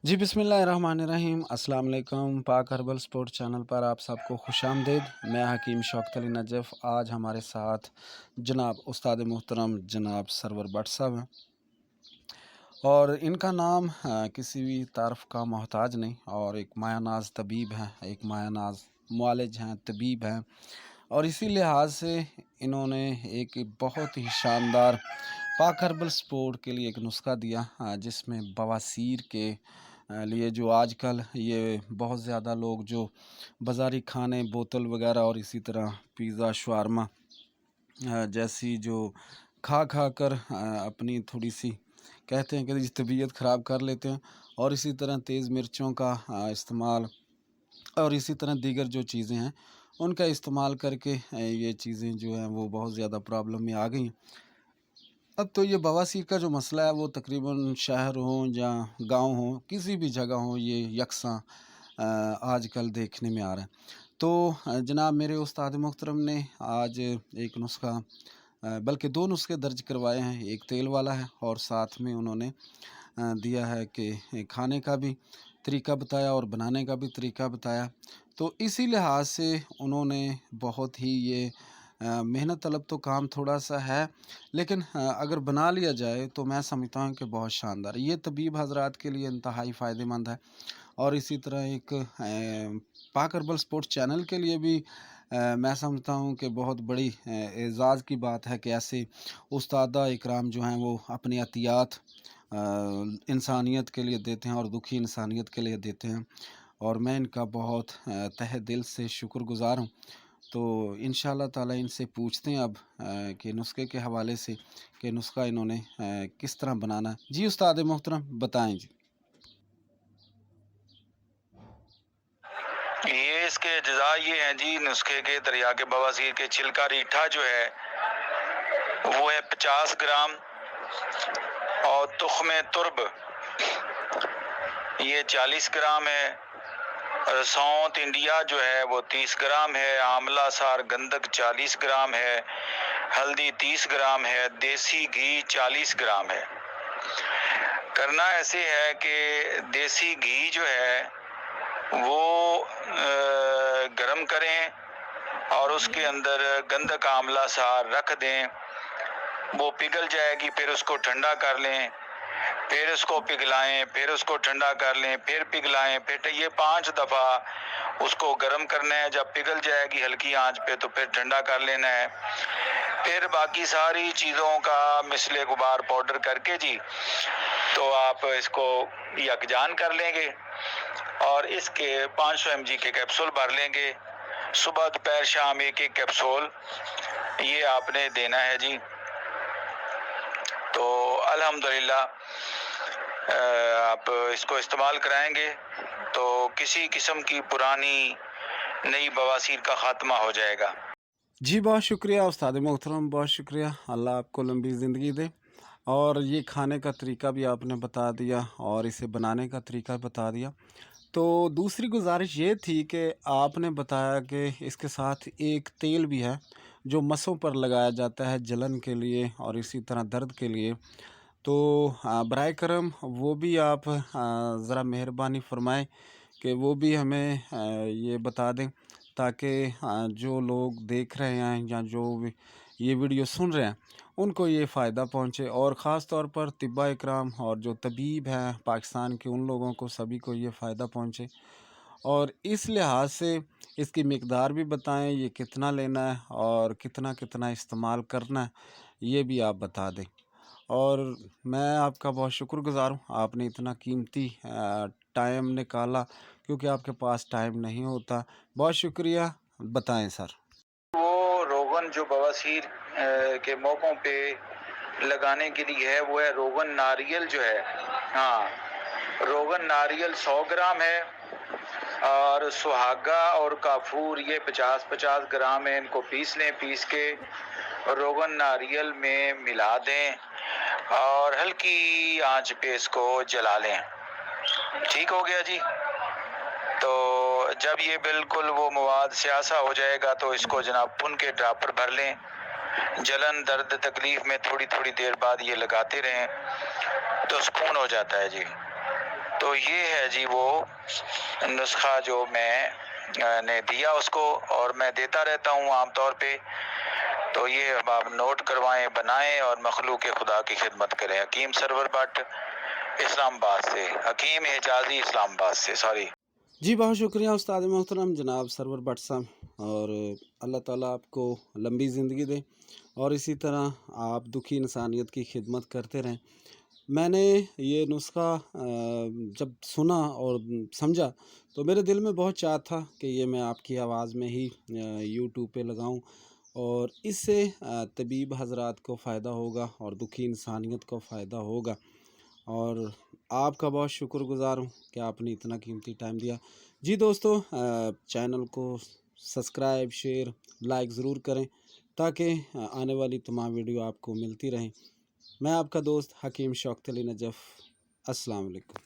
जी बिस्मिल्लाहिर्रहमानिर्रहीम अस्सलाम वालेकुम। पाक हर्बल स्पोर्ट चैनल पर आप सबको खुश आमदीद। मैं हकीम शौकत अली नजफ़। आज हमारे साथ जनाब उस्ताद मोहतरम जनाब सरवर भट्ट साहब हैं और इनका नाम किसी भी तारफ़ का मोहताज नहीं, और एक माया नाज तबीब हैं, एक माया नाज मुआलिज हैं, तबीब हैं। और इसी लिहाज से इन्होंने एक बहुत ही शानदार पाक हर्बल स्पोर्ट के लिए एक नुस्खा दिया, जिसमें बवासीर के लिए जो आजकल ये बहुत ज़्यादा लोग जो बाज़ारी खाने बोतल वगैरह और इसी तरह पिज़्ज़ा शवारमा जैसी जो खा खा कर अपनी थोड़ी सी कहते हैं कि जी तबीयत ख़राब कर लेते हैं, और इसी तरह तेज़ मिर्चों का इस्तेमाल और इसी तरह दीगर जो चीज़ें हैं उनका इस्तेमाल करके ये चीज़ें जो हैं वो बहुत ज़्यादा प्रॉब्लम में आ गई हैं। अब तो ये बवासीर का जो मसला है वो तकरीबन शहर हो या गांव हो, किसी भी जगह हो, ये यकसां आजकल देखने में आ रहा है। तो जनाब मेरे उस्ताद मोहतरम ने आज एक नुस्खा बल्कि दो नुस्खे दर्ज करवाए हैं। एक तेल वाला है और साथ में उन्होंने दिया है कि खाने का भी तरीका बताया और बनाने का भी तरीका बताया। तो इसी लिहाज से उन्होंने बहुत ही ये मेहनत तलब तो काम थोड़ा-सा है, लेकिन अगर बना लिया जाए तो मैं समझता हूँ कि बहुत शानदार है। ये तबीब हज़रात के लिए इंतहाई फ़ायदेमंद है, और इसी तरह एक पाक हर्बल स्पोर्ट्स चैनल के लिए भी मैं समझता हूँ कि बहुत बड़ी एज़ाज़ की बात है कि ऐसे उस्तादा इकराम जो हैं वो अपनी अतियात इंसानियत के लिए देते हैं और दुखी इंसानियत के लिए देते हैं, और मैं इनका बहुत तहे दिल से शुक्रगुज़ार हूँ। तो इंशाअल्लाह ताला इनसे पूछते हैं अब कि नुस्खे के हवाले से कि नुस्खा इन्होंने किस तरह बनाना है। जी उस्ताद मोहतरम बताएँ जी। ये इसके अज्जा ये हैं जी नुस्खे के दरिया के बवासीर के। छिलका रीठा जो है वो है 50 ग्राम, और तुख्म तुर्ब ये 40 ग्राम है। सौंत इंडिया जो है वो 30 ग्राम है। आंवला सार गंधक 40 ग्राम है। हल्दी 30 ग्राम है। देसी घी 40 ग्राम है। करना ऐसे है कि देसी घी जो है वो गरम करें और उसके अंदर गंधक आंवला सार रख दें। वो पिघल जाएगी, फिर उसको ठंडा कर लें, फिर उसको पिघलाएं, फिर उसको ठंडा कर लें, फिर पिघलाएं, फिर ये 5 दफ़ा उसको गर्म करना है। जब पिघल जाएगी हल्की आंच पे तो फिर ठंडा कर लेना है। फिर बाकी सारी चीज़ों का मिसले गुबार पाउडर करके जी तो आप इसको यकजान कर लेंगे और इसके 500 mg के कैप्सूल भर लेंगे। सुबह दोपहर शाम एक एक कैप्सूल ये आपने देना है जी। तो अल्हम्दुलिल्लाह आप इसको इस्तेमाल कराएंगे तो किसी किस्म की पुरानी नई बवासीर का खात्मा हो जाएगा। जी बहुत शुक्रिया उस्ताद मोहतरम, बहुत शुक्रिया। अल्लाह आपको लंबी ज़िंदगी दे। और ये खाने का तरीका भी आपने बता दिया और इसे बनाने का तरीका बता दिया। तो दूसरी गुजारिश ये थी कि आपने बताया कि इसके साथ एक तेल भी है जो मसों पर लगाया जाता है जलन के लिए और इसी तरह दर्द के लिए। तो बराए करम वो भी आप ज़रा मेहरबानी फ़रमाएँ कि वो भी हमें ये बता दें, ताकि जो लोग देख रहे हैं या जो भी ये वीडियो सुन रहे हैं उनको ये फ़ायदा पहुँचे, और ख़ास तौर पर तिब्बा इकराम और जो तबीब हैं पाकिस्तान के उन लोगों को सभी को ये फ़ायदा पहुँचे। और इस लिहाज से इसकी मिकदार भी बताएं, ये कितना लेना है और कितना कितना इस्तेमाल करना है, ये भी आप बता दें। और मैं आपका बहुत शुक्रगुज़ार हूँ, आपने इतना कीमती टाइम निकाला, क्योंकि आपके पास टाइम नहीं होता। बहुत शुक्रिया, बताएं सर। वो रोगन जो बवासीर के मौक़ों पे लगाने के लिए है वो है रोगन नारियल जो है। हाँ, रोगन नारियल 100 ग्राम है और सुहागा और काफूर ये 50-50 ग्राम है। इनको पीस लें, पीस के रोगन नारियल में मिला दें और हल्की आंच पे इसको जला लें। ठीक हो गया जी। तो जब ये बिल्कुल वो मवाद स्यासा हो जाएगा तो इसको जनाब पुन के ड्रापर भर लें। जलन दर्द तकलीफ में थोड़ी थोड़ी देर बाद ये लगाते रहें तो सुकून हो जाता है जी। तो یہ ہے جی وہ نسخہ جو میں نے دیا اس کو، اور میں دیتا رہتا ہوں عام طور پہ. تو یہ اب آپ نوٹ کروائیں، بنائیں اور مخلوق خدا کی خدمت کریں. حکیم سرور بٹ اسلام آباد سے، حکیم حجازی اسلام آباد سے، سوری. جی بہت شکریہ استاد محترم جناب سرور بٹ صاحب، اور اللہ تعالیٰ آپ کو لمبی زندگی دے اور اسی طرح آپ دکھی انسانیت کی خدمت کرتے رہیں. میں نے یہ نسخہ جب سنا اور سمجھا تو میرے دل میں بہت چاہ تھا کہ یہ میں آپ کی آواز میں ہی یوٹیوب پہ لگاؤں، اور اس سے طبیب حضرات کو فائدہ ہوگا اور دکھی انسانیت کو فائدہ ہوگا. اور آپ کا بہت شکر گزار ہوں کہ آپ نے اتنا قیمتی ٹائم دیا. جی دوستو، چینل کو سبسکرائب، شیئر، لائک ضرور کریں تاکہ آنے والی تمام ویڈیو آپ کو ملتی رہیں. میں آپ کا دوست حکیم شوکت علی نجف. السلام علیکم.